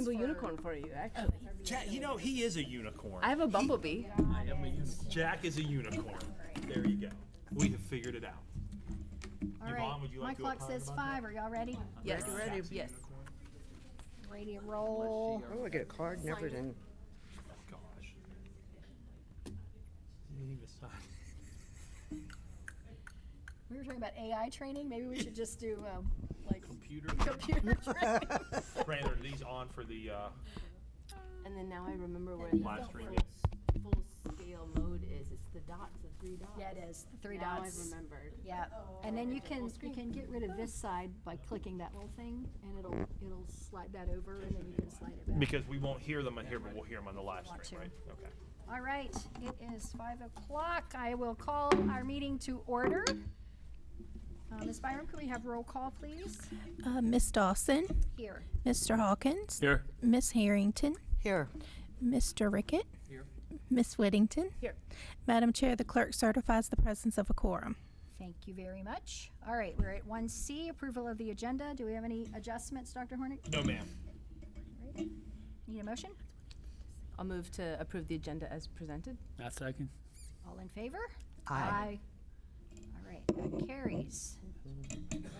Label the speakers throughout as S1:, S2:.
S1: rainbow unicorn for you, actually.
S2: Jack, you know, he is a unicorn.
S1: I have a bumblebee.
S3: I am a unicorn.
S2: Jack is a unicorn. There you go. We have figured it out.
S4: All
S2: Yvonne,
S4: right,
S2: would you
S4: my
S2: like to
S4: clock
S2: opine
S4: says
S2: about
S4: 5. Are y'all ready?
S1: Yes.
S2: Jack's a
S1: Yes.
S2: unicorn?
S4: Ready to roll.
S5: I'm gonna get a card and everything.
S2: Gosh. You need to sign.
S4: We were talking about AI training. Maybe we should just do like
S2: Computer.
S4: computer training.
S2: Brandon, are these on for the
S1: And then now I remember where the
S2: live stream?
S1: full scale mode is. It's the dots, the 3 dots.
S4: Yeah, it is. The 3
S1: Now
S4: dots.
S1: I've remembered.
S4: Yeah, and then you can get rid of this side by clicking that little thing, and it'll slide that over, and then you can slide it back.
S2: Because we won't hear them on here, but we'll hear them on the live
S4: Want
S2: stream,
S4: to.
S2: right? Okay.
S4: All right, it is 5 o'clock. I will call our meeting to order. Ms. Byram, can we have roll call, please?
S6: Miss Dawson,
S4: Here.
S6: Mr. Hawkins,
S2: Here.
S6: Miss Harrington,
S5: Here.
S6: Mr. Rickett,
S3: Here.
S6: Miss Whittington.
S1: Here.
S6: Madam Chair, the clerk certifies the presence of a quorum.
S4: Thank you very much. All right, we're at 1C, approval of the agenda. Do we have any adjustments, Dr. Hornick?
S2: No, ma'am.
S4: All right. Need a motion?
S1: I'll move to approve the agenda as presented.
S3: Not second.
S4: All in favor?
S5: Aye.
S4: All right, that carries.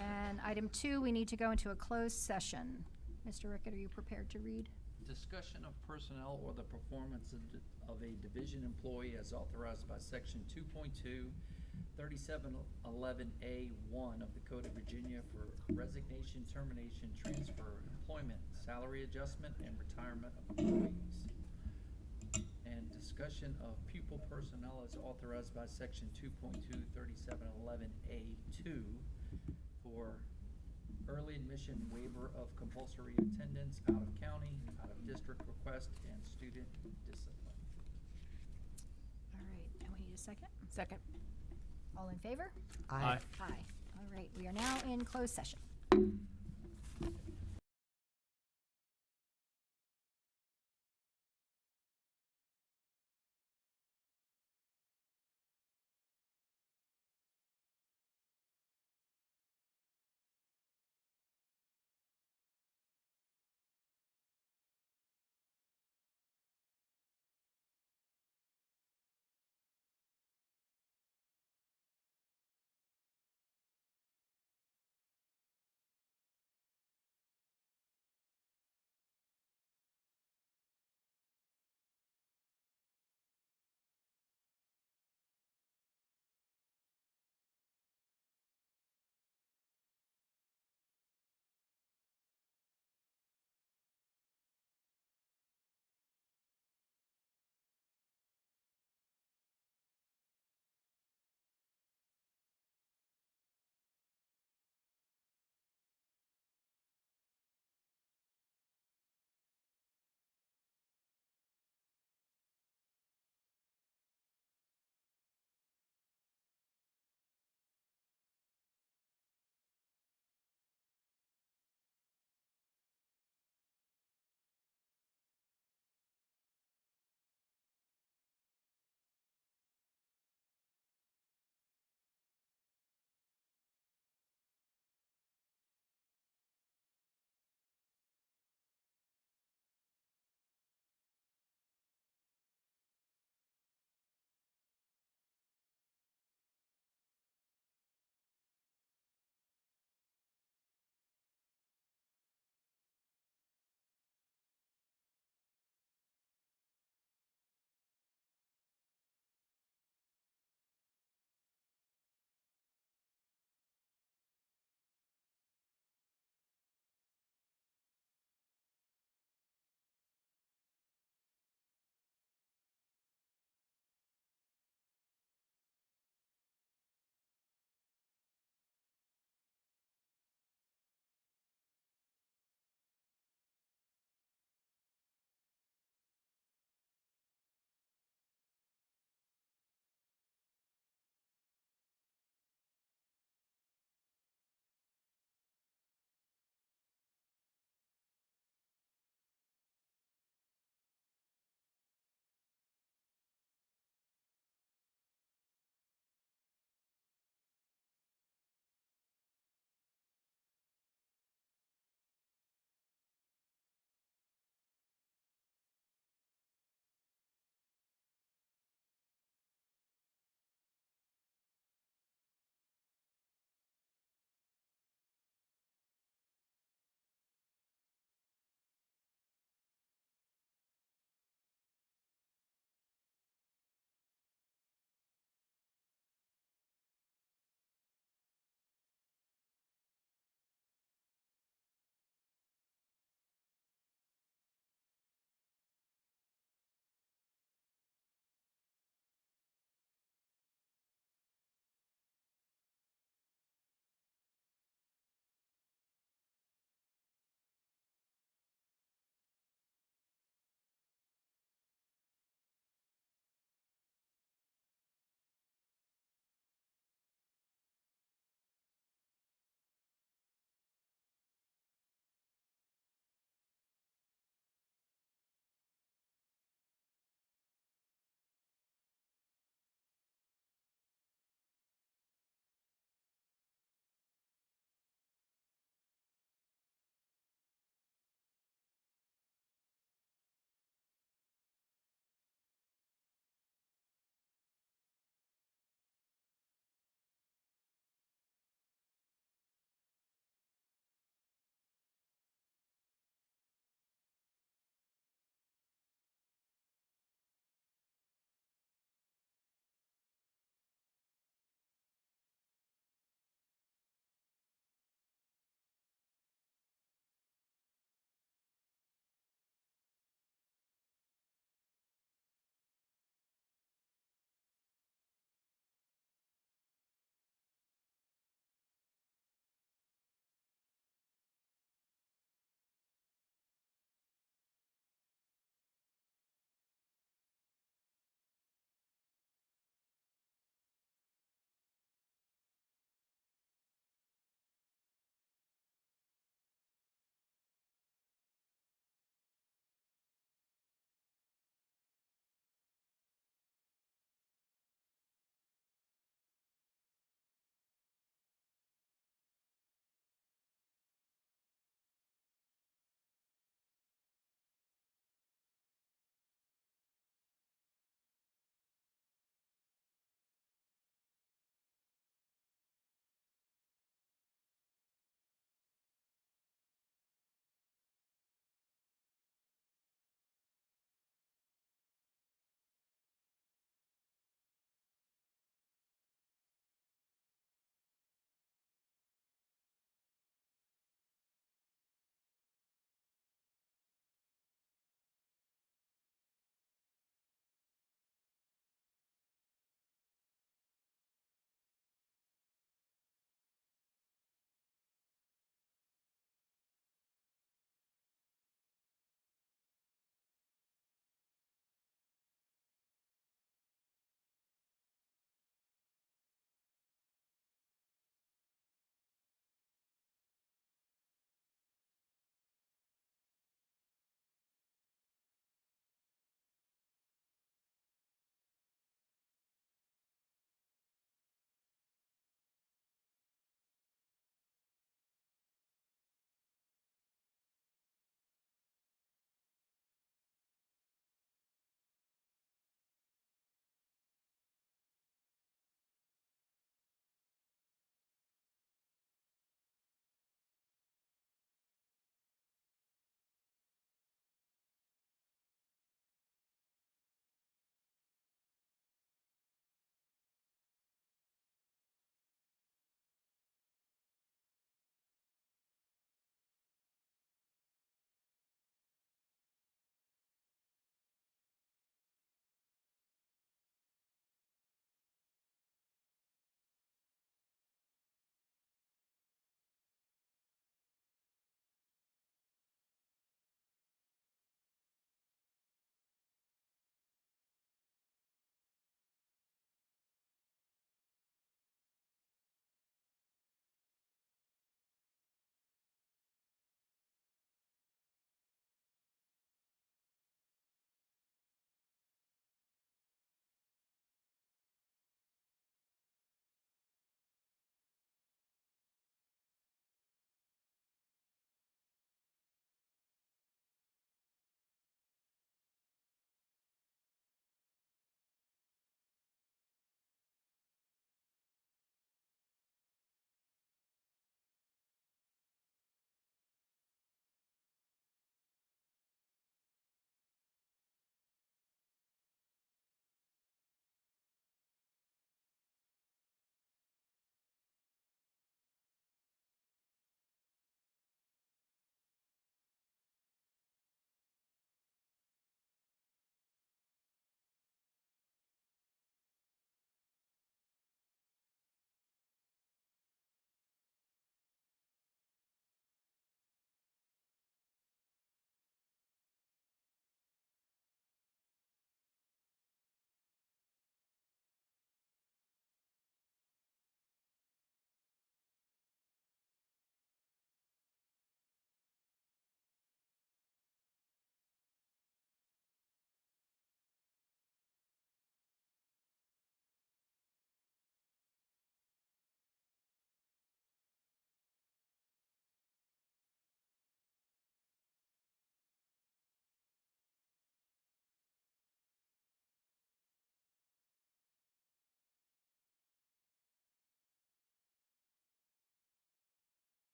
S4: And item 2, we need to go into a closed session. Mr. Rickett, are you prepared to read?
S7: Discussion of personnel or the performance of a division employee as authorized by section 2.2, 3711A1 of the Code of Virginia for resignation, termination, transfer, employment, salary adjustment, and retirement of employees. And discussion of pupil personnel as authorized by section 2.2, 3711A2 for early admission waiver of compulsory attendance out of county, out of district request, and student discipline.
S4: All right, and we need a second.
S1: Second.
S4: All in favor?
S5: Aye.
S4: Aye. All right, we are now in closed session.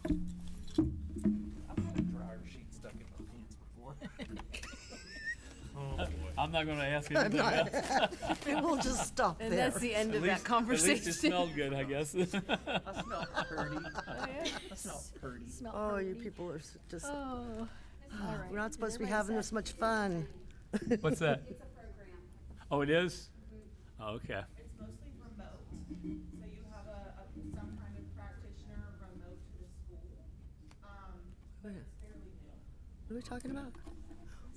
S7: I've had a dryer sheet stuck in my pants before.
S2: Oh, boy.
S7: I'm not gonna ask
S5: I'm
S7: anything
S5: not-
S7: else.
S5: We'll just stop
S1: And
S5: there.
S1: that's the end
S7: At
S1: of
S7: least-
S1: that conversation.
S7: At least it smelled good, I guess. I smell purty.
S4: yeah.
S7: I smell purty.
S4: Smell
S5: Oh, you
S4: pretty.
S5: people are just,
S4: Oh, all right.
S5: we're not supposed to be
S4: Everybody
S5: having
S4: set?
S5: this much fun.
S7: What's that?
S3: It's a program.
S7: Oh, it is? Oh, okay.
S3: It's mostly remote, so you have some kind of practitioner remote to the school. But it's fairly new.
S5: What are we talking about?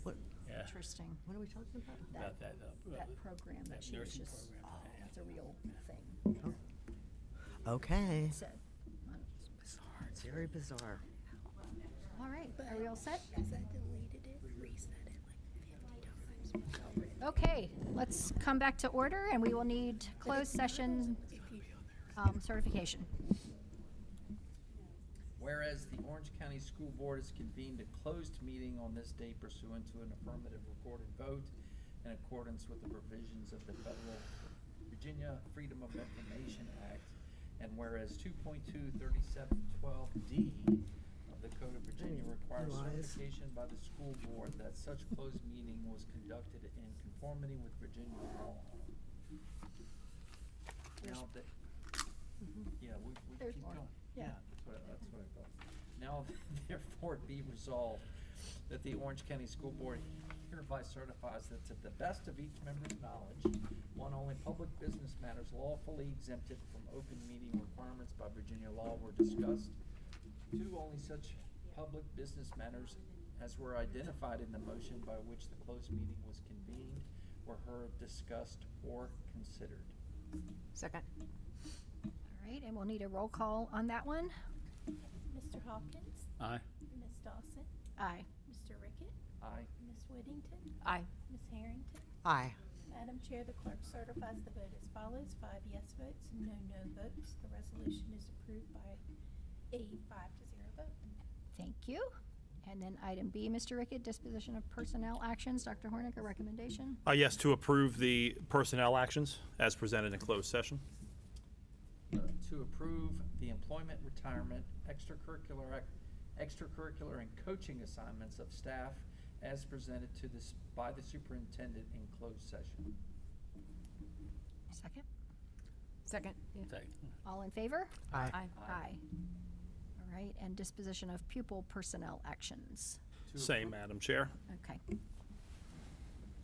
S5: What,
S7: Yeah.
S4: Interesting.
S5: what are we talking about?
S7: About that,
S4: That program that she was
S7: nursing
S4: just,
S7: program.
S4: oh, that's a real thing.
S5: Okay.
S4: Said.
S5: It's very bizarre.
S4: All right, are we all set? Okay, let's come back to order, and we will need closed session certification.
S7: Whereas the Orange County School Board has convened a closed meeting on this day pursuant to an affirmative recorded vote in accordance with the provisions of the Federal Virginia Freedom of Information Act, and whereas 2.23712D of the Code of Virginia requires
S5: Lies.
S7: certification by the school board that such closed meeting was conducted in conformity with Virginia law. Now that, yeah, we
S4: There's
S7: keep
S4: more.
S7: going.
S4: Yeah.
S7: That's what I thought. Now therefore be resolved that the Orange County School Board hereby certifies that to the best of each member's knowledge, one, only public business matters lawfully exempted from open meeting requirements by Virginia law were discussed. Two, only such public business matters as were identified in the motion by which the closed meeting was convened were heard, discussed, or considered.
S1: Second.
S4: All right, and we'll need a roll call on that one.
S8: Mr. Hawkins,
S7: Aye.
S8: Ms. Dawson,
S4: Aye.
S8: Mr. Rickett,
S7: Aye.
S8: Ms. Whittington,
S1: Aye.
S8: Ms. Harrington.
S5: Aye.
S8: Madam Chair, the clerk certifies the vote as follows: 5 yes votes, no votes. The resolution is approved by a 5-0 vote.
S4: Thank you. And then item B, Mr. Rickett, disposition of personnel actions. Dr. Hornick, a recommendation?
S2: Yes, to approve the personnel actions as presented in closed session.
S7: To approve the employment, retirement, extracurricular and coaching assignments of staff as presented to this by the superintendent in closed session.
S4: Second.
S1: Second. Yeah.
S4: All in favor?
S5: Aye.
S1: Aye.
S4: Aye. All right, and disposition of pupil personnel actions.
S7: To
S2: Same,
S7: approve-
S2: Madam Chair.
S4: Okay.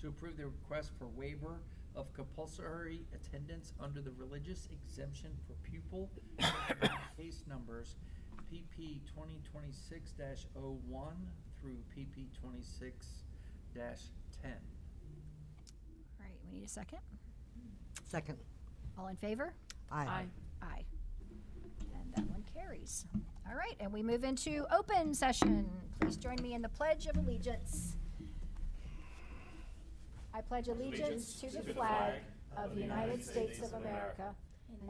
S7: To approve the request for waiver of compulsory attendance under the religious exemption for pupil case numbers PP 2026-01 through PP 26-10.
S4: All right, we need a second.
S5: Second.
S4: All in favor?
S5: Aye.
S4: Aye. And that one carries. All right, and we move into open session. Please join me in the Pledge of Allegiance. I pledge allegiance to the flag of the United States of America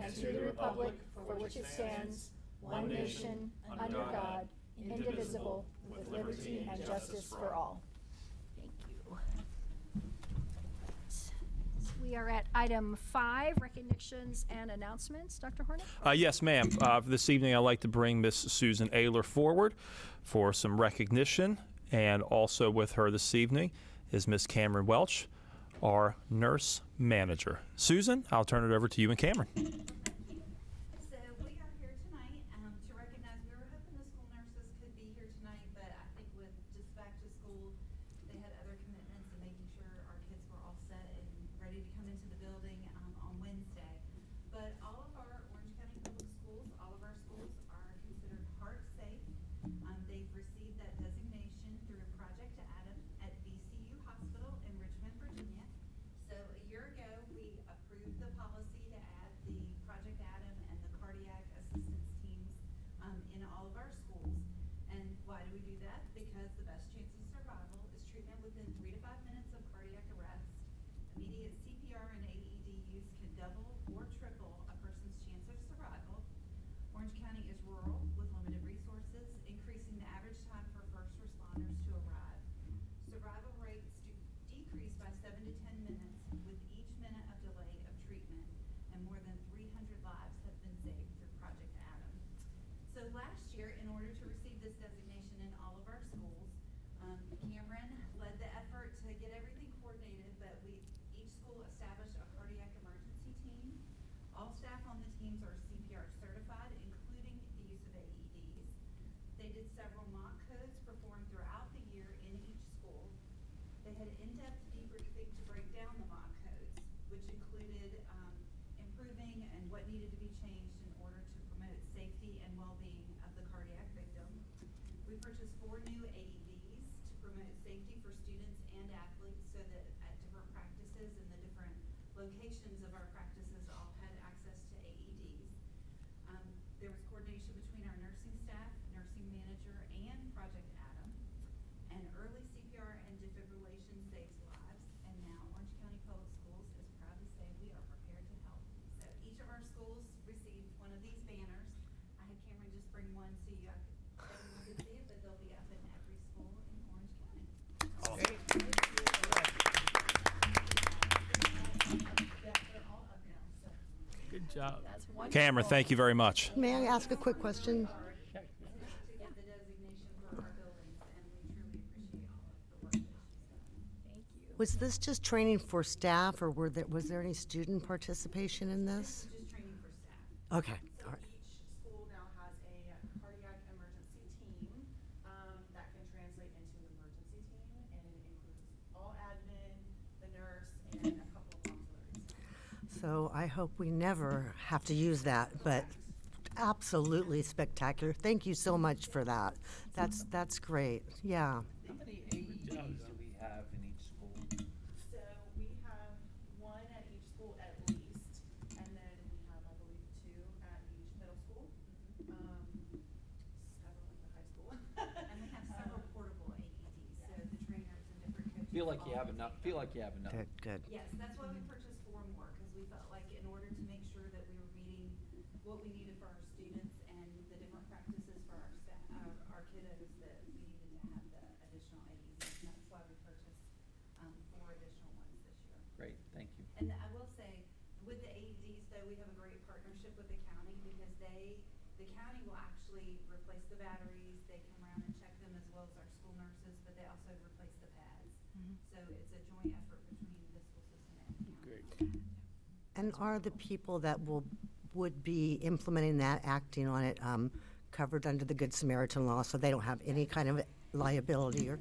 S4: and to the republic for which it stands, one nation, under God, indivisible, with liberty and justice for all. Thank you. We are at item 5, recognitions and announcements. Dr. Hornick?
S2: Yes, ma'am. This evening, I'd like to bring Miss Susan Ayler forward for some recognition, and also with her this evening is Miss Cameron Welch, our nurse manager. Susan, I'll turn it over to you and Cameron.
S9: So we are here tonight to recognize, we were hoping the school nurses could be here tonight, but I think with just back to school, they had other commitments and making sure our kids were all set and ready to come into the building on Wednesday. But all of our Orange County Public Schools, all of our schools are considered heart safe. They've received that designation through Project Adam at VCU Hospital in Richmond, Virginia. So a year ago, we approved the policy to add the Project Adam and the cardiac assistance teams in all of our schools. And why do we do that? Because the best chance of survival is treatment within 3 to 5 minutes of cardiac arrest. Immediate CPR and AED use can double or triple a person's chance of survival. Orange County is rural with limited resources, increasing the average time for first responders to arrive. Survival rates decrease by 7 to 10 minutes with each minute of delay of treatment, and more than 300 lives have been saved through Project Adam. So last year, in order Cameron led the effort to get everything coordinated, but each school established a cardiac emergency team. All staff on the teams are CPR certified, including the use of AEDs. They did several mock codes performed throughout the year in each school. They had in-depth debriefing to break down the mock codes, which included improving and what needed to be changed in order to promote safety and well-being of the cardiac victim. We purchased 4 new AEDs to promote safety for students and athletes so that at different practices and the different locations of our practices all had access to AEDs. There was coordination between our nursing staff, nursing manager, and Project Adam. And early CPR and defibrillation saves lives. And now Orange County Public Schools is proud to say we are prepared to help. So each of our schools received one of these banners. I had Cameron just bring one so everyone can see it, but they'll be up in every school in Orange County. They're all up now, so.
S2: Good job.
S8: That's wonderful.
S2: Cameron, thank you very much.
S5: May I ask a quick question?
S9: To get the designation for our buildings, and we truly appreciate all of the work that she's done.
S8: Thank you.
S5: Was this just training for staff, or was there any student participation in this?
S9: Just training for staff.
S5: Okay, all right.
S3: Each school now has a cardiac emergency team that can translate into an emergency team, and it includes all admin, the nurse, and a couple of auxiliaries.
S5: So I hope we never have to use that, but absolutely spectacular. Thank you so much for that. That's great. Yeah.
S7: How many AEDs do we have in each school?
S3: So we have 1 at each school at least, and then we have, I believe, 2 at each middle school, several at the high school.
S9: And we have several portable AEDs, so the trainers and different coaches.
S7: Feel like you
S9: all
S7: have enough. Feel like you have enough.
S5: Good, good.
S9: Yes, that's why we purchased 4 more, because we felt like in order to make sure that we were meeting what we needed for our students and the different practices for our staff, our kiddos, that we needed to have the additional AEDs. And that's why we purchased 4 additional ones this year.
S7: Great, thank you.
S9: And I will say, with the AEDs, though, we have a great partnership with the county, because the county will actually replace the batteries. They come around and check them, as well as our school nurses, but they also replace the pads. So it's a joint effort between the school system and the county.
S5: And are the people that would be implementing that, acting on it, covered under the Good Samaritan law, so they don't have any kind of liability or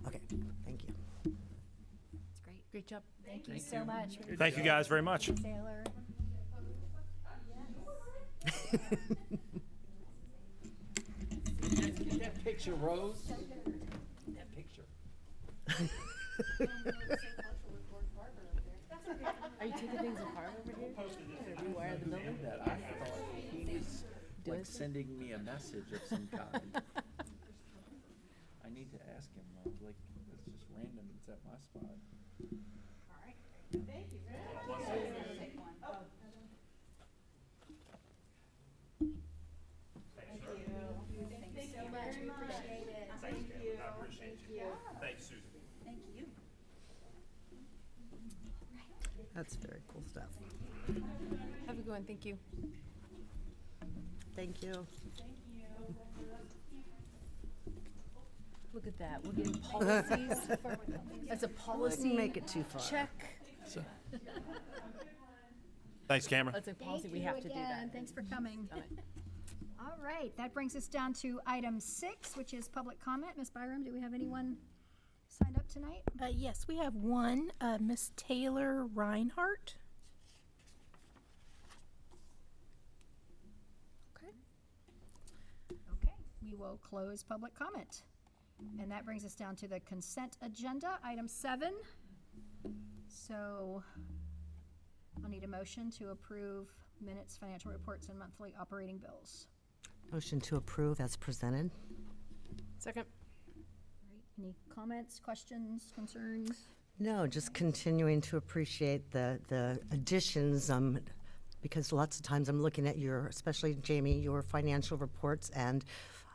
S5: okay, thank you.
S1: It's great.
S8: Great job.
S1: Thank you
S7: Thank
S1: so
S7: you.
S1: much.
S2: Thank you guys very much.
S1: Taylor.
S7: Get that picture, Rose. That picture.
S1: Are you taking things apart over here? To rewire the building?
S7: That I thought he was like sending me a message of some kind. I need to ask him, like, it's just random, it's at my spot.
S3: All right, thank you very much.
S9: Take one. Oh.
S3: Thank you so much, we appreciate it. Thank you.
S2: Thanks, Susan.
S9: Thank you.
S5: That's very cool stuff.
S1: Have a good one. Thank you.
S5: Thank you.
S1: Look at that. We're getting policies. That's a policy.
S5: Wouldn't make it too far.
S1: Check.
S2: Thanks, Cameron.
S1: That's a policy. We have to do that.
S4: Thanks for coming.
S1: Done it.
S4: All right, that brings us down to item 6, which is public comment. Ms. Byram, do we have anyone signed up tonight?
S6: Yes, we have one, Miss Taylor Reinhardt.
S4: Okay. Okay, we will close public comment. And that brings us down to the consent agenda, item 7. So I'll need a motion to approve minutes, financial reports, and monthly operating bills.
S5: Motion to approve as presented.
S1: Second.
S4: All right, any comments, questions, concerns?
S5: No, just continuing to appreciate the additions, because lots of times I'm looking at your, especially Jamie, your financial reports, and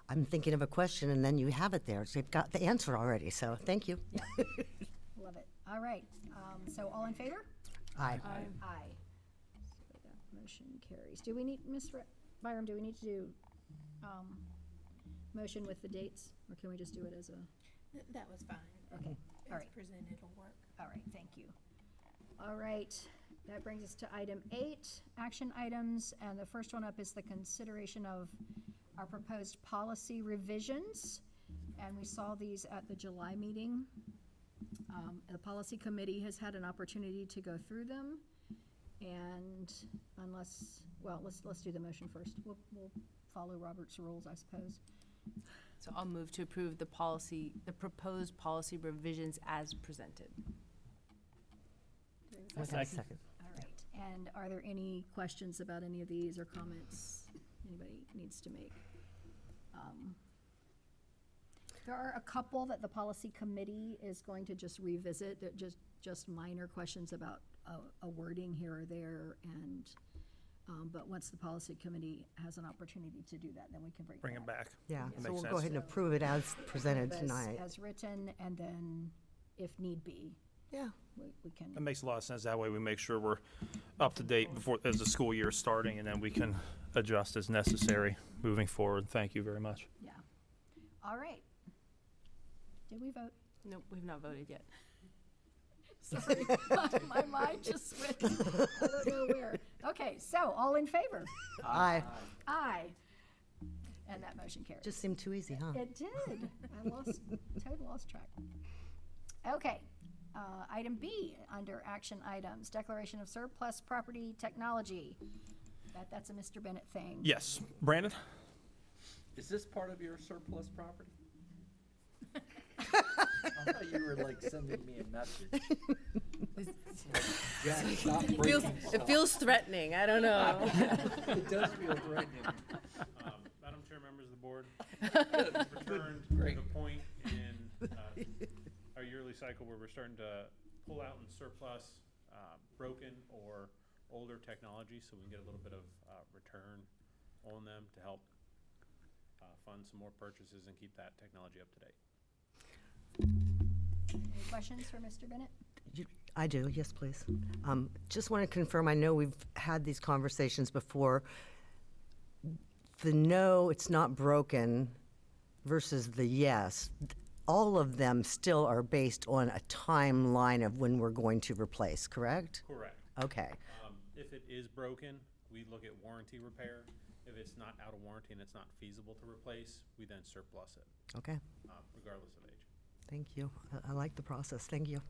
S5: I'm thinking of a question, and then you have it there. So you've got the answer already, so thank you.
S4: Love it. All right, so all in favor?
S5: Aye.
S4: Aye. So that motion carries. Do we need, Ms. Byram, do we need to do motion with the dates, or can we just do it as a?
S8: That was fine.
S4: Okay, all
S8: As
S4: right.
S8: presented will work.
S4: All right, thank you. All right, that brings us to item 8, action items, and the first one up is the consideration of our proposed policy revisions, and we saw these at the July meeting. The policy committee has had an opportunity to go through them, and unless, well, let's do the motion first. We'll follow Robert's rules, I suppose.
S1: So I'll move to approve the policy, the proposed policy revisions as presented.
S4: Do we have a
S5: Okay, second.
S4: All right, and are there any questions about any of these or comments anybody needs to make? There are a couple that the policy committee is going to just revisit, they're just minor questions about a wording here or there, and, but once the policy committee has an opportunity to do that, then we can
S2: Bring it back.
S5: Yeah,
S2: That
S5: so
S2: makes
S5: we'll go
S2: sense.
S5: ahead and approve it as presented
S4: as-
S5: tonight.
S4: As written, and then, if need be,
S5: Yeah.
S4: we can.
S2: That makes a lot of sense. That way we make sure we're up to date before, as the school year is starting, and then we can adjust as necessary moving forward. Thank you very much.
S4: Yeah. All right. Did we vote?
S1: Nope, we've not voted yet.
S4: Sorry, my mind just went, I don't know where. Okay, so, all in favor?
S5: Aye.
S4: Aye. And that motion carries.
S5: Just seemed too easy, huh?
S4: It did. I totally lost track. Okay, item B, under action items, declaration of surplus property technology. That's a Mr. Bennett thing.
S2: Yes, Brandon?
S7: Is this part of your surplus property? I thought you were like sending me a message. Jack, stop breaking
S1: It feels threatening, I don't know.
S7: It does feel threatening.
S10: Madam Chair, members of the board, returned
S7: Great.
S10: to the point in our yearly cycle where we're starting to pull out and surplus broken or older technology, so we can get a little bit of return on them to help fund some more purchases and keep that technology up to date.
S4: Any questions for Mr. Bennett?
S5: I do, yes, please. Just want to confirm, I know we've had these conversations before. The no, it's not broken versus the yes, all of them still are based on a timeline of when we're going to replace, correct?
S10: Correct.
S5: Okay,
S10: If it is broken, we look at warranty repair. If it's not out of warranty and it's not feasible to replace, we then surplus it,
S5: okay,
S10: regardless of age.
S5: thank you. I like the process, thank you.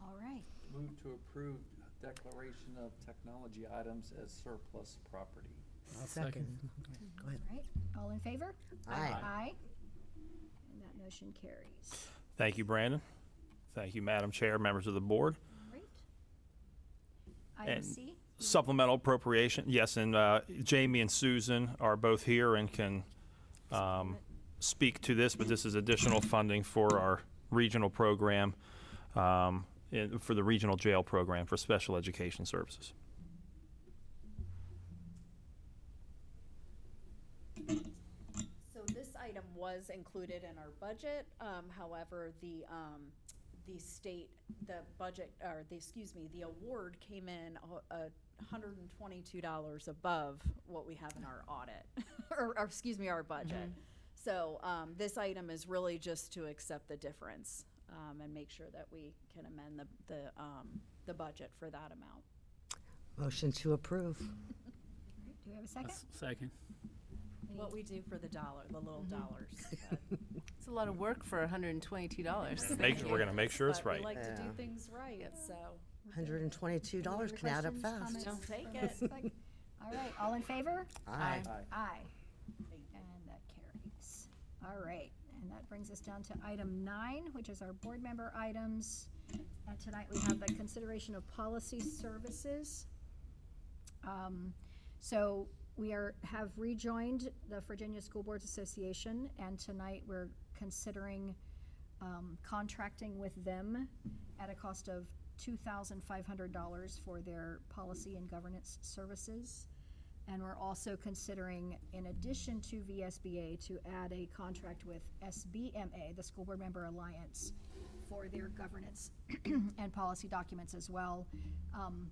S4: All right.
S7: Move to approve declaration of technology items as surplus property.
S5: Second. Go ahead.
S4: All right, all in favor?
S5: Aye.
S4: Aye. And that motion carries.
S2: Thank you, Brandon. Thank you, Madam Chair, members of the board.
S4: Great. Item
S2: And
S4: C?
S2: Supplemental appropriation, yes, and Jamie and Susan are both here and can speak to this, but this is additional funding for our regional program, for the regional jail program for special education services.
S11: So this item was included in our budget, however, the state, the budget, or the award came in $122 above what we have in our audit, or our budget. So, this item is really just to accept the difference, and make sure that we can amend the budget for that amount.
S5: Motion to approve.
S4: Do we have a second?
S10: Second.
S11: What we do for the dollar, the little dollars.
S1: It's a lot of work for $122.
S2: We're gonna make sure it's
S11: But we
S2: right.
S11: like to do
S5: Yeah.
S11: things right, so
S5: $122 can add up
S4: Questions,
S5: fast.
S4: comments?
S11: don't take
S4: from
S11: it.
S4: Mrs. Clegg? All right, all in favor?
S5: Aye.
S4: Aye. And that carries. All right, and that brings us down to item 9, which is our board member items. And tonight we have the consideration of policy services. So we have rejoined the Virginia School Boards Association, and tonight we're considering contracting with them at a cost of $2,500 for their policy and governance services. And we're also considering, in addition to VSBA, to add a contract with SBMA, the School Board Member Alliance, for their governance and policy documents as well.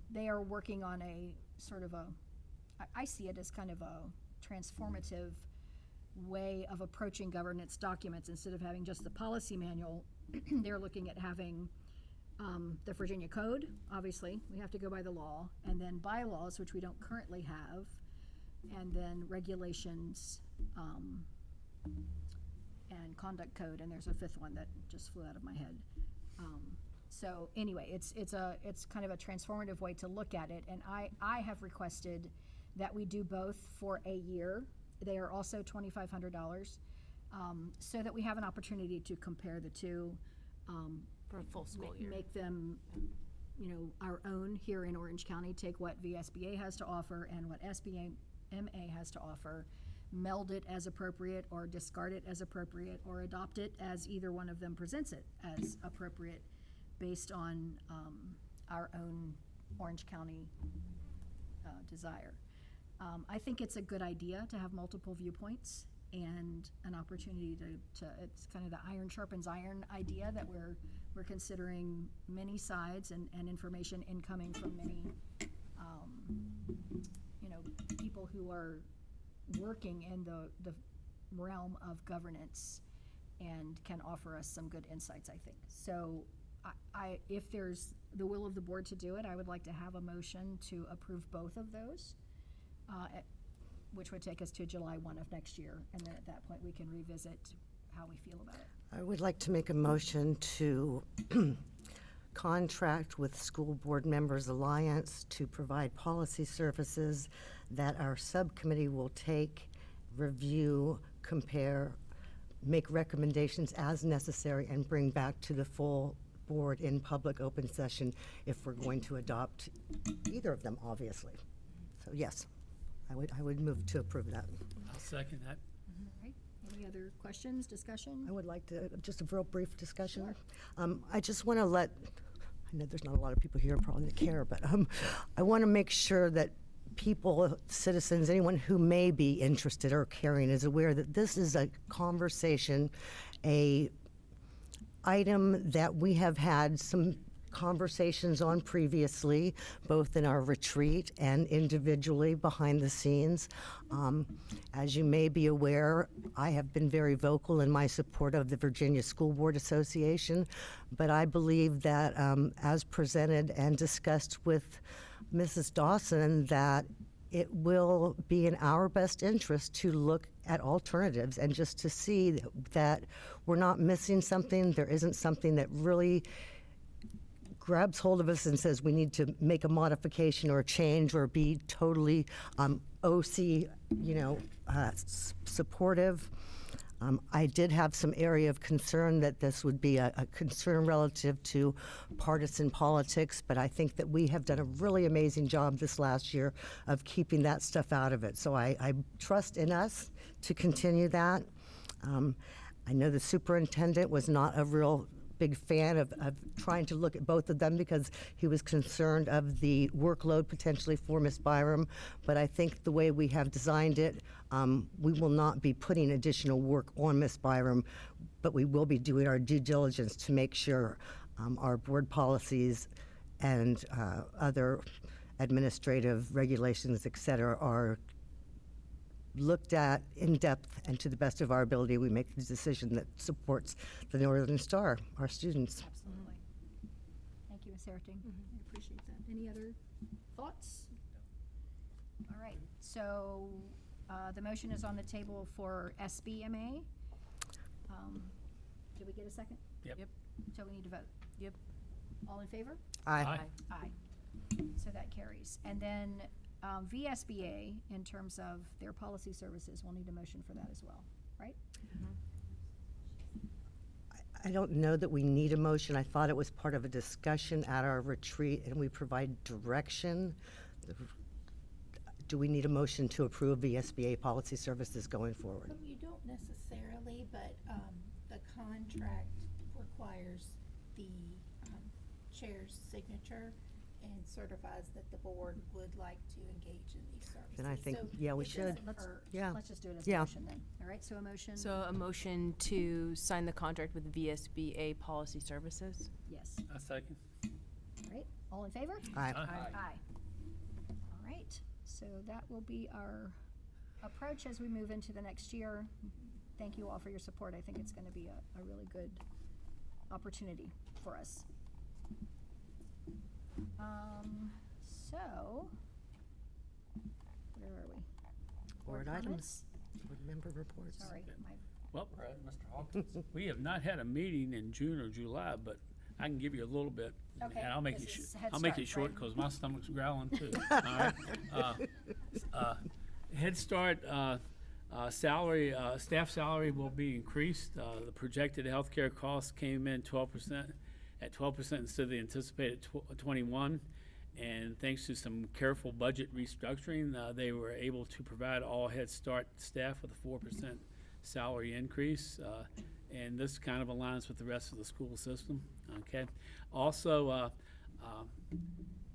S4: They are working on a sort of I see it as kind of a transformative way of approaching governance documents. Instead of having just the policy manual, they're looking at having the Virginia Code, obviously, we have to go by the law, and then bylaws, which we don't currently have, and then regulations, and conduct code, and there's a fifth one that just flew out of my head. So anyway, it's kind of a transformative way to look at it, and I have requested that we do both for a year. They are also $2,500, so that we have an opportunity to compare the two.
S1: For a full school year.
S4: Make them, our own here in Orange County, take what VSBA has to offer and what SBMA has to offer, meld it as appropriate, or discard it as appropriate, or adopt it as either one of them presents it as appropriate, based on our own Orange County desire. I think it's a good idea to have multiple viewpoints and an opportunity to it's kind of the iron sharpens iron idea, that we're considering many sides and information incoming from many people who are working in the realm of governance and can offer us some good insights, I think. So if there's the will of the board to do it, I would like to have a motion to approve both of those, which would take us to July 1 of next year. And then at that point, we can revisit how we feel about it.
S5: I would like to make a motion to contract with School Board Members Alliance to provide policy services that our subcommittee will take, review, compare, make recommendations as necessary, and bring back to the full board in public open session if we're going to adopt either of them, obviously. So yes, I would move to approve that.
S12: I'll second that.
S4: All right. Any other questions, discussion?
S5: I would like to, just a real brief discussion. I just want to I know there's not a lot of people here probably that care, but I want to make sure that people, citizens, anyone who may be interested or caring is aware that this is a conversation, a item that we have had some conversations on previously, both in our retreat and individually behind the scenes. As you may be aware, I have been very vocal in my support of the Virginia School Board Association, but I believe that as presented and discussed with Mrs. Dawson, that it will be in our best interest to look at alternatives and just to see that we're not missing something. There isn't something that really grabs hold of us and says we need to make a modification or a change or be totally supportive. I did have some area of concern that this would be a concern relative to partisan politics, but I think that we have done a really amazing job this last year of keeping that stuff out of it. So I trust in us to continue that. I know the superintendent was not a real big fan of trying to look at both of them because he was concerned of the workload potentially for Ms. Byram, but I think the way we have designed it, we will not be putting additional work on Ms. Byram, but we will be doing our due diligence to make sure our board policies and other administrative regulations, et cetera, are looked at in depth, and to the best of our ability, we make the decision that supports the Northern Star, our students.
S4: Absolutely. Thank you, Ms. Harting. I appreciate that. Any other thoughts? All right, so the motion is on the table for SBMA. Did we get a second?
S12: Yep.
S4: So we need to vote?
S1: Yep.
S4: All in favor?
S5: Aye.
S4: Aye. So that carries. And then VSBA, in terms of their policy services, we'll need a motion for that as well, right?
S5: I don't know that we need a motion. I thought it was part of a discussion at our retreat, and we provide direction. Do we need a motion to approve VSBA policy services going forward?
S8: You don't necessarily, but the contract requires the chair's signature and certifies that the board would like to engage in these services.
S5: Then I think,
S8: So
S5: yeah, we
S8: it
S5: should.
S8: doesn't hurt.
S5: Yeah.
S4: Let's just do it as a
S5: Yeah.
S4: motion then. All right, so a motion?
S1: So a motion to sign the contract with VSBA Policy Services?
S4: Yes.
S12: A second.
S4: All right, all in favor?
S5: Aye.
S4: Aye. All right, so that will be our approach as we move into the next year. Thank you all for your support. I think it's going to be a really good opportunity for us. So, where are we?
S5: Board items,
S4: comments?
S5: board member reports.
S4: Sorry, my
S12: Well, Mr. Hawkins, we have not had a meeting in June or July, but I can give you a little bit.
S4: Okay,
S12: And I'll make
S4: this
S12: it,
S4: is Head
S12: I'll make
S4: Start,
S12: it short
S4: right?
S12: because my stomach's growling too. All right. Head Start, staff salary will be increased. The projected healthcare costs came in 12%, at 12% instead of the anticipated 21. And thanks to some careful budget restructuring, they were able to provide all Head Start staff with a 4% salary increase. And this kind of aligns with the rest of the school system, okay? Also,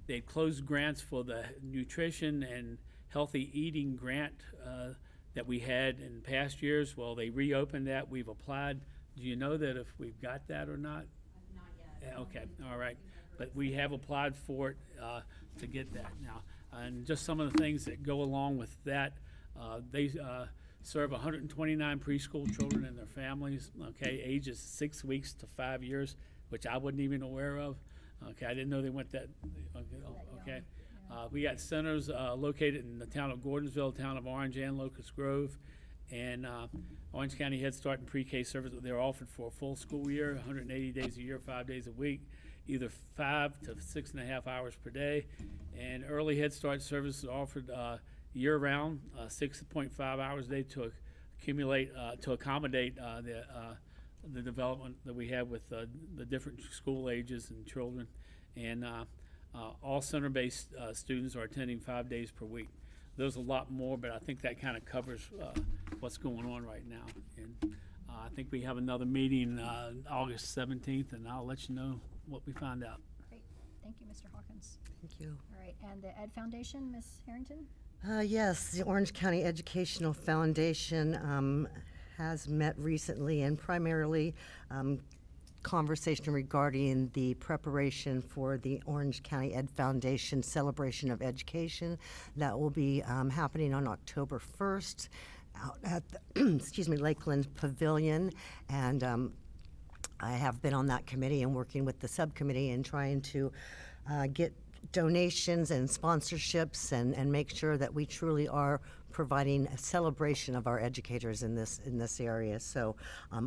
S12: they closed grants for the nutrition and healthy eating grant that we had in past years. Well, they reopened that. We've applied. Do you know that if we've got that or not?
S9: Not yet.
S12: Yeah, okay, all right. But we have applied for it to get that now. And just some of the things that go along with that, they serve 129 preschool children and their families, okay, ages 6 weeks to 5 years, which I wasn't even aware of. Okay, I didn't know they went that, okay. We got centers located in the town of Gordonsville, town of Orange, and Locust Grove. And Orange County Head Start and Pre-K service, they're offered for a full school year, 180 days a year, 5 days a week, either 5 to 6.5 hours per day. And early Head Start service is offered year-round, 6.5 hours a day to accumulate, to accommodate the development that we have with the different school ages and children. And all center-based students are attending 5 days per week. There's a lot more, but I think that kind of covers what's going on right now. And I think we have another meeting August 17th, and I'll let you know what we find out.
S4: Great. Thank you, Mr. Hawkins.
S5: Thank you.
S4: All right, and the Ed Foundation, Ms. Harrington?
S5: Yes, the Orange County Educational Foundation has met recently, and primarily conversation regarding the preparation for the Orange County Ed Foundation Celebration of Education. That will be happening on October 1st out at the excuse me, Lakeland Pavilion. And I have been on that committee and working with the subcommittee and trying to get donations and sponsorships and make sure that we truly are providing a celebration of our educators in this area. So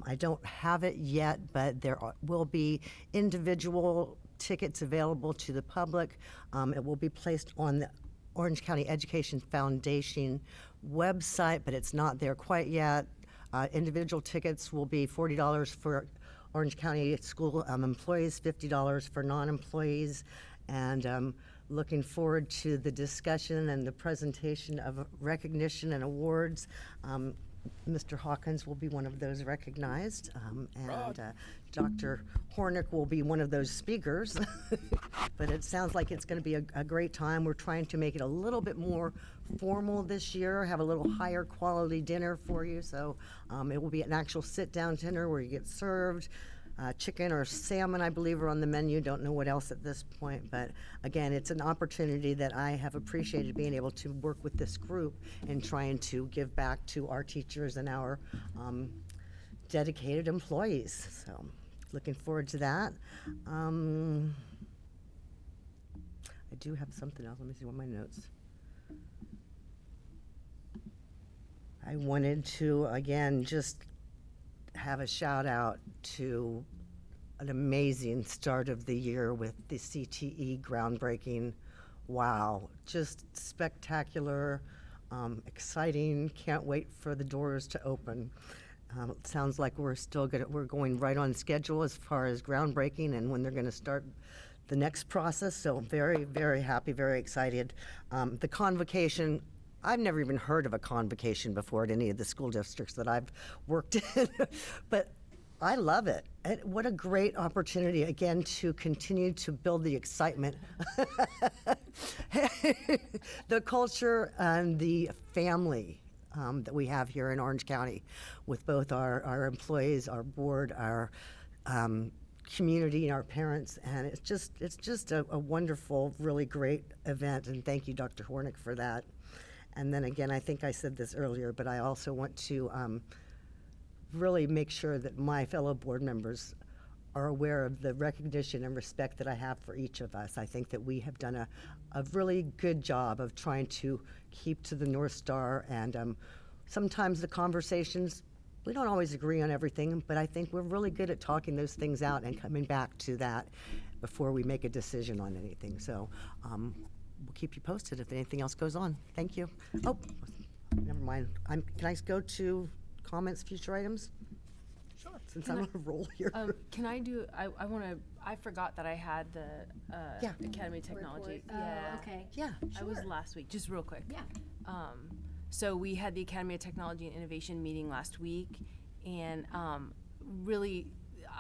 S5: I don't have it yet, but there will be individual tickets available to the public. It will be placed on the Orange County Education Foundation website, but it's not there quite yet. Individual tickets will be $40 for Orange County school employees, $50 for non-employees, and looking forward to the discussion and the presentation of recognition and awards. Mr. Hawkins will be one of those recognized, and Dr. Hornick will be one of those speakers. But it sounds like it's going to be a great time. We're trying to make it a little bit more formal this year, have a little higher quality dinner for you. So it will be an actual sit-down dinner where you get served. Chicken or salmon, I believe, are on the menu. Don't know what else at this point. But again, it's an opportunity that I have appreciated being able to work with this group and trying to give back to our teachers and our dedicated employees. So looking forward to that. I do have something else. Let me see what my notes. I wanted to, again, just have a shout out to an amazing start of the year with the CTE groundbreaking. Wow, just spectacular, exciting. Can't wait for the doors to open. It sounds like we're going right on schedule as far as groundbreaking and when they're going to start the next process. So very, very happy, very excited. The convocation, I've never even heard of a convocation before at any of the school districts that I've worked in, but I love it. And what a great opportunity, again, to continue to build the excitement, the culture, and the family that we have here in Orange County with both our employees, our board, our community, our parents, and it's just a wonderful, really great event, and thank you, Dr. Hornick, for that. And then again, I think I said this earlier, but I also want to really make sure that my fellow board members are aware of the recognition and respect that I have for each of us. I think that we have done a really good job of trying to keep to the North Star, and sometimes the conversations, we don't always agree on everything, but I think we're really good at talking those things out and coming back to that before we make a decision on anything. So we'll keep you posted if anything else goes on. Thank you. Oh, never mind. Can I go to comments, future items?
S1: Sure.
S5: Since I'm on a roll here.
S1: Can I do, I forgot that I had the
S5: Yeah.
S1: Academy of Technology.
S4: Report.
S1: Yeah.
S4: Okay.
S5: Yeah.
S1: I was last week, just real quick.
S4: Yeah.
S1: So we had the Academy of Technology and Innovation meeting last week, and really,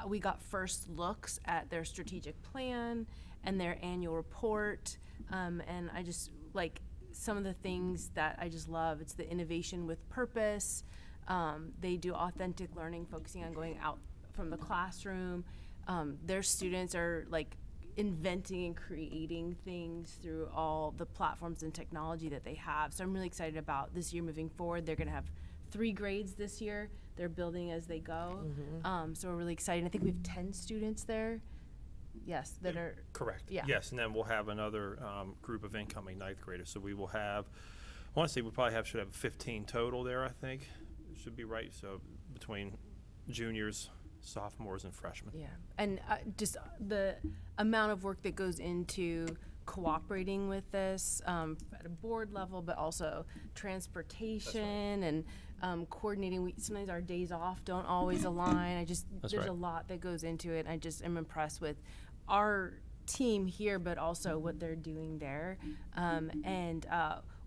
S1: we got first looks at their strategic plan and their annual report, and I just, like, some of the things that I just love, it's the innovation with purpose. They do authentic learning, focusing on going out from the classroom. Their students are, like, inventing and creating things through all the platforms and technology that they have. So I'm really excited about this year moving forward. They're going to have 3 grades this year. They're building as they go. So we're really excited. I think we have 10 students there. Yes, that are
S2: Correct.
S1: Yeah.
S2: Yes, and then we'll have another group of incoming 9th graders. So we will have, I want to say we probably should have 15 total there, I think. It should be right. So between juniors, sophomores, and freshmen.
S1: Yeah, and just the amount of work that goes into cooperating with this at a board level, but also transportation and coordinating. Sometimes our days off don't always align. There's
S2: right.
S1: a lot that goes into it. And I just am impressed with our team here, but also what they're doing there.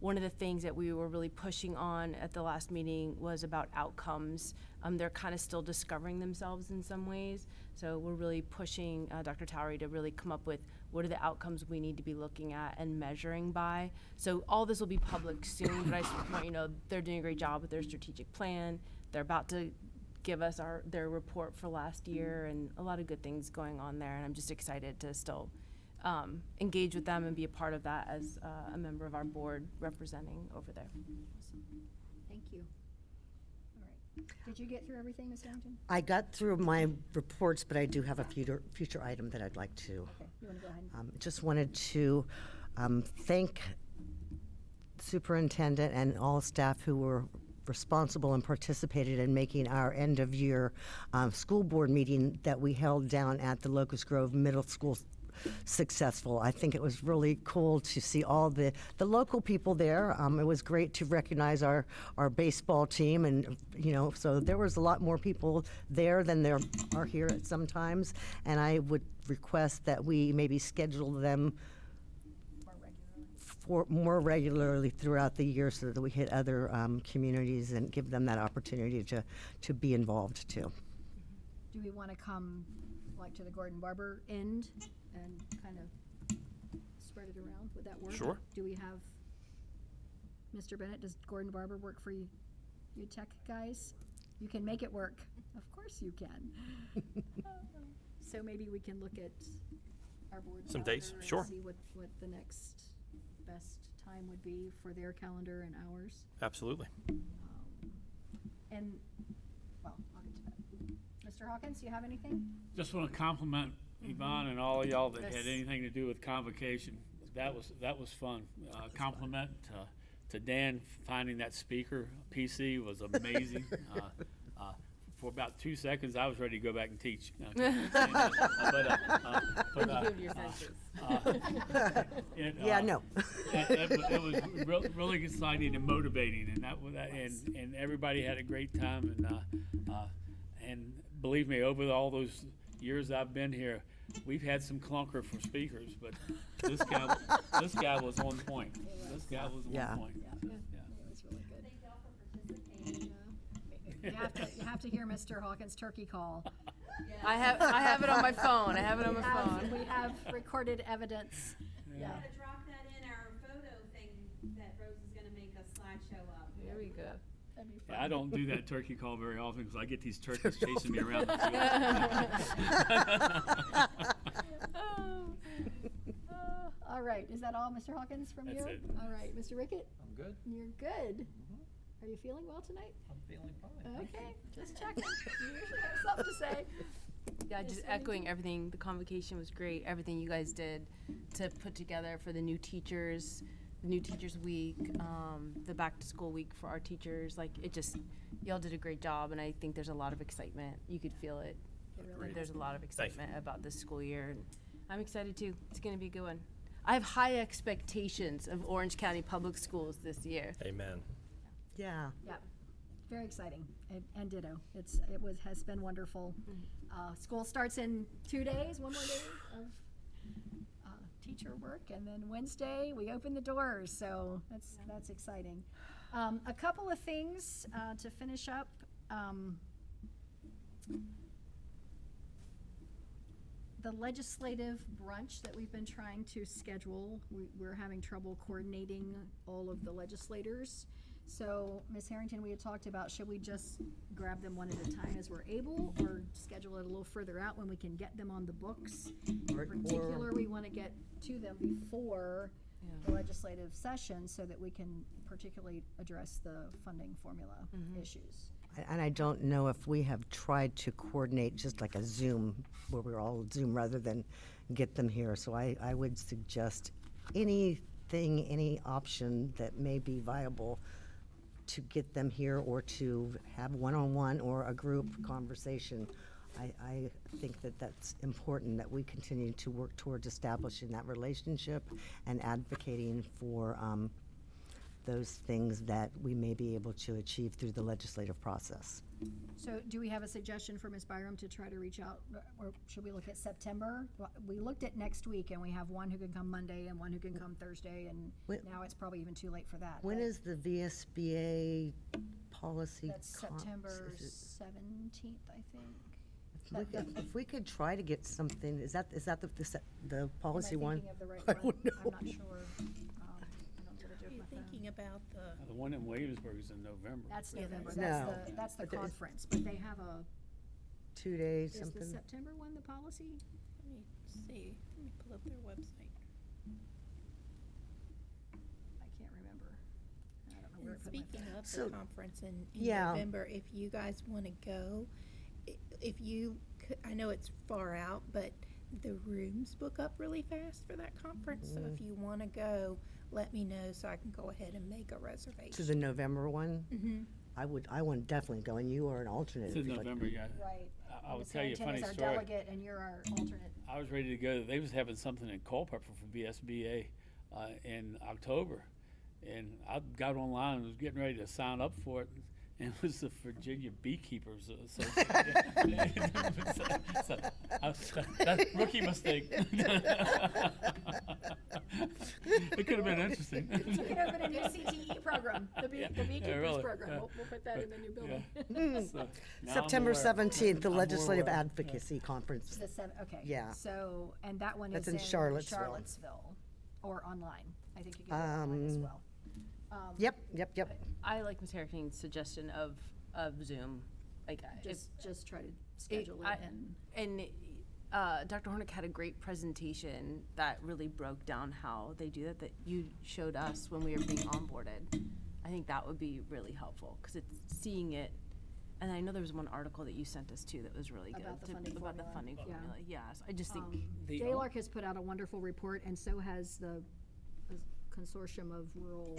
S1: One of the things that we were really pushing on at the last meeting was about outcomes. They're kind of still discovering themselves in some ways. So we're really pushing Dr. Towery to really come up with what are the outcomes we need to be looking at and measuring by. So all this will be public soon, but I just want you to know they're doing a great job with their strategic plan. They're about to give us their report for last year, and a lot of good things going on there. And I'm just excited to still engage with them and be a part of that as a member of our board representing over there.
S4: Thank you. All right. Did you get through everything, Ms. Harrington?
S5: I got through my reports, but I do have a future item that I'd like to.
S4: Okay, you want to go ahead?
S5: Just wanted to thank superintendent and all staff who were responsible and participated in making our end-of-year school board meeting that we held down at the Locust Grove Middle School successful. I think it was really cool to see all the local people there. It was great to recognize our baseball team, and so there was a lot more people there than there are here at some times, and I would request that we maybe schedule them more regularly throughout the year so that we hit other communities and give them that opportunity to be involved too.
S4: Do we want to come like to the Gordon Barber end and kind of spread it around? Would that work?
S2: Sure.
S4: Do we have Mr. Bennett? Does Gordon Barber work for you tech guys? You can make it work. Of course you can. So maybe we can look at our board
S2: Some
S4: calendar
S2: dates,
S4: and
S2: sure.
S4: see what the next best time would be for their calendar and ours.
S2: Absolutely.
S4: And, well, I'll get to that. Mr. Hawkins, you have anything?
S12: Just want to compliment Yvonne and all of y'all that
S1: Yes.
S12: had anything to do with convocation. That was fun. Compliment to Dan finding that speaker PC was amazing. For about 2 seconds, I was ready to go back and teach.
S5: Yeah, no.
S12: It was really exciting and motivating, and everybody had a great time. And believe me, over all those years I've been here, we've had some clunker for speakers, but this guy was on point. This guy was
S5: Yeah.
S12: on point.
S4: Yeah. It was really good.
S9: Thank y'all for participating.
S4: You have to hear Mr. Hawkins' turkey call.
S1: I have it on my phone. I have it on my phone.
S4: We have recorded evidence.
S9: We're gonna drop that in our photo thing that Rose is gonna make a slideshow of.
S1: There we go.
S4: That'd be fun.
S12: Yeah, I don't do that turkey call very often because I get these turkeys chasing me around the field.
S4: All right, is that all, Mr. Hawkins, from you?
S12: That's it.
S4: All right, Mr. Rickett?
S7: I'm good.
S4: You're good. Are you feeling well tonight?
S7: I'm feeling fine. Thank you.
S4: Okay, just checking. You usually have something to say.
S1: Yeah,
S4: Miss
S1: just
S4: Remington?
S1: echoing everything. The convocation was great. Everything you guys did to put together for the new teachers week, the back to school week for our teachers. Like it just, y'all did a great job, and I think there's a lot of excitement. You could feel it.
S2: Agreed.
S1: There's a lot of
S2: Thank you.
S1: excitement about this school year, and I'm excited too. It's gonna be a good one. I have high expectations of Orange County Public Schools this year.
S2: Amen.
S5: Yeah.
S4: Yeah, very exciting, and ditto. Has been wonderful. School starts in 2 days, one more day of teacher work, and then Wednesday we open the doors. So that's exciting. A couple of things to finish up. The legislative brunch that we've been trying to schedule, we're having trouble coordinating all of the legislators. So, Ms. Harrington, we had talked about, should we just grab them one at a time as we're able, or schedule it a little further out when we can get them on the books? In particular, we want to get to them before the legislative session so that we can particularly address the funding formula issues.
S5: And I don't know if we have tried to coordinate just like a Zoom, where we're all Zoom rather than get them here. So I would suggest anything, any option that may be viable to get them here or to have one-on-one or a group conversation. I think that that's important, that we continue to work towards establishing that relationship and advocating for those things that we may be able to achieve through the legislative process.
S4: So do we have a suggestion for Ms. Byram to try to reach out, or should we look at September? We looked at next week, and we have one who can come Monday and one who can come Thursday, and now it's probably even too late for that.
S5: When
S4: but
S5: is the VSBA policy?
S4: That's September
S5: is it-
S4: 17th, I think.
S5: If we could try to get something, is that the policy
S4: Am I
S5: one?
S4: thinking of the right
S5: I
S4: one?
S5: don't know.
S4: I'm not sure. I don't get it
S8: Are
S4: with
S8: you
S4: my phone.
S8: thinking about
S12: The one in Williamsburg is in November.
S4: That's
S8: Yeah,
S4: November,
S5: No.
S4: that's the
S5: But it's-
S4: conference, but they have a,
S5: 2 days,
S4: is the
S5: something?
S4: September one the policy?
S8: let me see, let me pull up their website.
S4: I can't remember. I don't know where
S8: And
S4: to put my
S8: speaking
S4: phone.
S8: of
S5: So-
S8: the conference in
S5: Yeah.
S8: November, if you guys want to go, if you, I know it's far out, but the rooms book up really fast for that conference. So if you want to go, let me know so I can go ahead and make a reservation.
S5: To the November one?
S8: Mhm.
S5: I want to definitely go, and you are an alternate.
S12: It's
S5: if
S12: in
S5: you'd like.
S12: November, yeah.
S4: Right.
S12: I would
S4: Ms.
S12: tell you a
S4: Harrington
S12: funny
S4: is our
S12: story.
S4: delegate, and you're our alternate.
S12: I was ready to go. They was having something in Culpeper for VSBA in October, and I got online and was getting ready to sign up for it, and it was the Virginia Beekeepers Association. That's rookie mistake. It could have been interesting.
S4: You can open a new CTE program, the beekeepers
S12: really,
S4: program.
S12: yeah.
S4: We'll put that in the new building.
S12: So, now I'm
S5: September
S12: aware.
S5: 17th, the
S12: I'm more
S5: Legislative
S12: aware.
S5: Advocacy Conference.
S4: Okay.
S5: Yeah.
S4: So, and that one
S5: That's
S4: is
S5: in
S4: in
S5: Charlottesville.
S4: Charlottesville, or online. I think you can do it online as well.
S5: Yep.
S1: I like Ms. Harrington's suggestion of Zoom. Like,
S4: Just try to schedule
S1: I-
S4: it and.
S1: Dr. Hornick had a great presentation that really broke down how they do that you showed us when we were being onboarded. I think that would be really helpful, because it's seeing it, and I know there was one article that you sent us too that was really good.
S4: About the funding
S1: about the
S4: formula.
S1: funding
S4: Yeah.
S1: formula. Yes, I just think,
S12: The
S4: JLARC has put out a wonderful report, and so has the consortium of rural,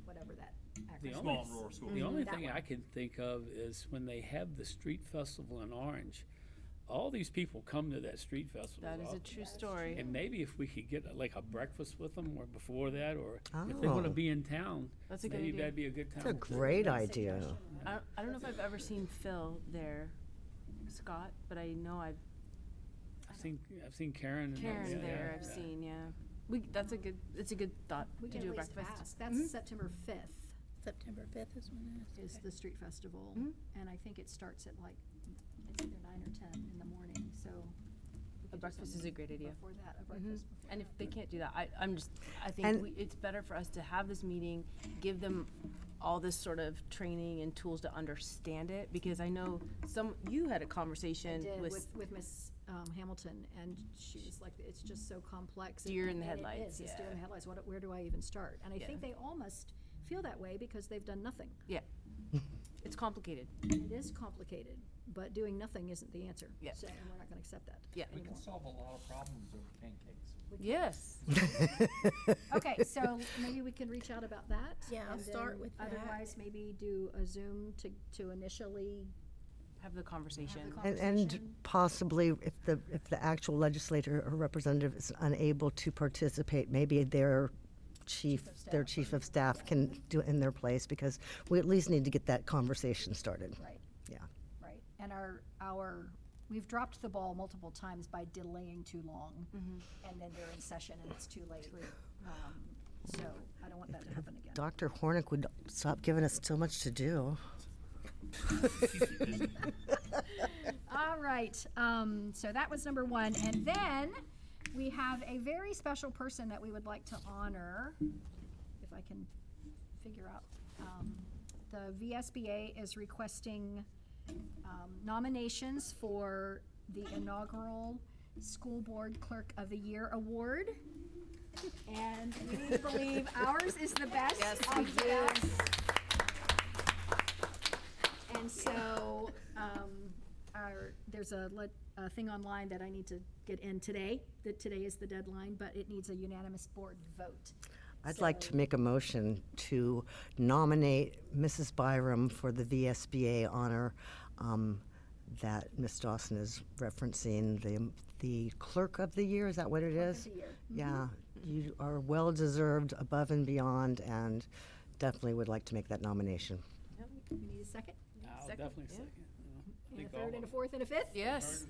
S4: whatever that
S12: The
S4: acronym
S12: only,
S4: is.
S12: the only
S4: That
S12: thing
S4: one.
S12: I can think of is when they have the street festival in Orange, all these people come to that street festival.
S1: that is a true story.
S12: And maybe if we could get like a breakfast with them or before that, or if they want to
S5: Oh.
S12: be in town,
S1: That's a good
S12: maybe
S1: idea.
S12: that'd be a good time.
S5: That's a great idea.
S1: I don't know if I've ever seen Phil there, Scott, but I know I've
S12: I've seen Karen. and
S1: Karen
S12: yeah,
S1: there. I've seen, yeah. It's a good thought
S4: We
S1: to
S4: can
S1: do a
S4: at least
S1: breakfast.
S4: ask. That's September 5th
S8: September 5th is when it
S4: is
S8: is.
S4: the street festival, and I think it starts at like, it's either 9 or 10 in the morning, so. we could do
S1: breakfast is a
S4: something
S1: great idea.
S4: Before that, a breakfast before
S1: And if
S4: that.
S1: they can't do that, I think
S5: And-
S1: it's better for us to have this meeting, give them all this sort of training and tools to understand it, because I know you had a
S4: I
S1: conversation
S4: did
S1: with,
S4: with Miss Hamilton, and she was like, it's just so complex.
S1: Deer in the
S4: and it
S1: headlights,
S4: is, it's deer
S1: yeah.
S4: in the headlights, where do I even start? And I
S1: Yeah.
S4: think they almost feel that way because they've done nothing.
S1: Yeah. It's complicated.
S4: It is complicated, but doing nothing isn't the answer.
S1: Yeah.
S4: So, and we're not gonna accept that.
S1: Yeah.
S7: We can solve a lot of problems over pancakes.
S1: Yes.
S4: Okay, so maybe we can reach out about that.
S8: Yeah, I'll
S4: and
S8: start
S4: then
S8: with that.
S4: Otherwise, maybe do a Zoom to initially
S1: Have the conversation.
S4: have the
S5: And
S4: conversation.
S5: possibly if the actual legislator or representative is unable to participate, maybe their chief of staff can do it in their place, because we at least need to get that conversation started.
S4: Right.
S5: Yeah.
S4: Right, and we've dropped the ball multiple times by delaying too long, and then they're in session and it's too late. So I don't want that to happen again.
S5: Dr. Hornick would stop giving us so much to do.
S4: All right, so that was number one, and then we have a very special person that we would like to honor, if I can figure out. The VSBA is requesting nominations for the inaugural School Board Clerk of the Year Award. And we believe ours is the best.
S1: Yes,
S4: of
S1: we
S4: the
S1: do.
S4: best. And so, there's a thing online that I need to get in today, that today is the deadline, but it needs a unanimous board vote.
S5: I'd like to make a motion to nominate Mrs. Byram for the VSBA honor that Ms. Dawson is referencing, the Clerk of the Year, is that what it is?
S4: Clerk of the Year.
S5: Yeah, you are well-deserved, above and beyond, and definitely would like to make that nomination.
S4: You need a second?
S12: I'll
S1: Second,
S12: definitely
S1: yeah.
S12: second. I
S4: And a
S12: think
S4: third
S12: all
S4: and a
S12: of-
S4: fourth and a fifth?
S1: Yes.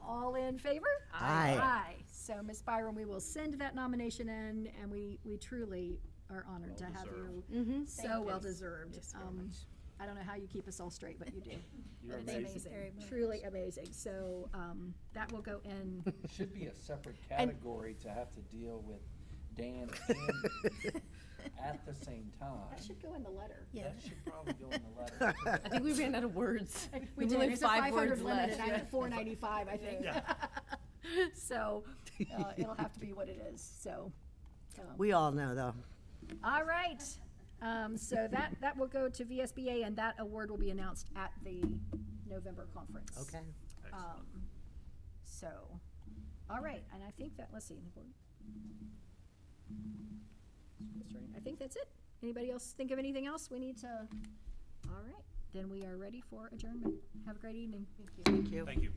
S4: All in favor?
S5: Aye.
S4: Aye. So, Ms. Byram, we will send that nomination in, and we truly are honored to have you.
S1: Mm-hmm.
S4: So well-deserved.
S1: Yes, very much.
S4: I don't know how you keep us all straight, but you do.
S12: You're
S4: It's
S12: amazing.
S8: Very much.
S4: Truly amazing. So, that will go in.
S7: Should be a separate category to have to deal with Dan and Andy at the same time.
S4: That should go in the letter.
S8: Yeah.
S7: That should probably go in the letter.
S1: I think we ran out of words.
S4: We
S1: There's
S4: did.
S1: only
S4: There's a
S1: 5
S4: 500
S1: words
S4: limit,
S1: left.
S4: and I'm at 495, I think. So, it'll have to be what it is, so.
S5: We all know, though.
S4: All right, so that will go to VSBA, and that award will be announced at the November conference.
S5: Okay.
S4: So, all right, and I think that, let's see. I think that's it. Anybody else think of anything else we need to? All right, then we are ready for adjournment. Have a great evening.
S5: Thank you.
S10: Thank you.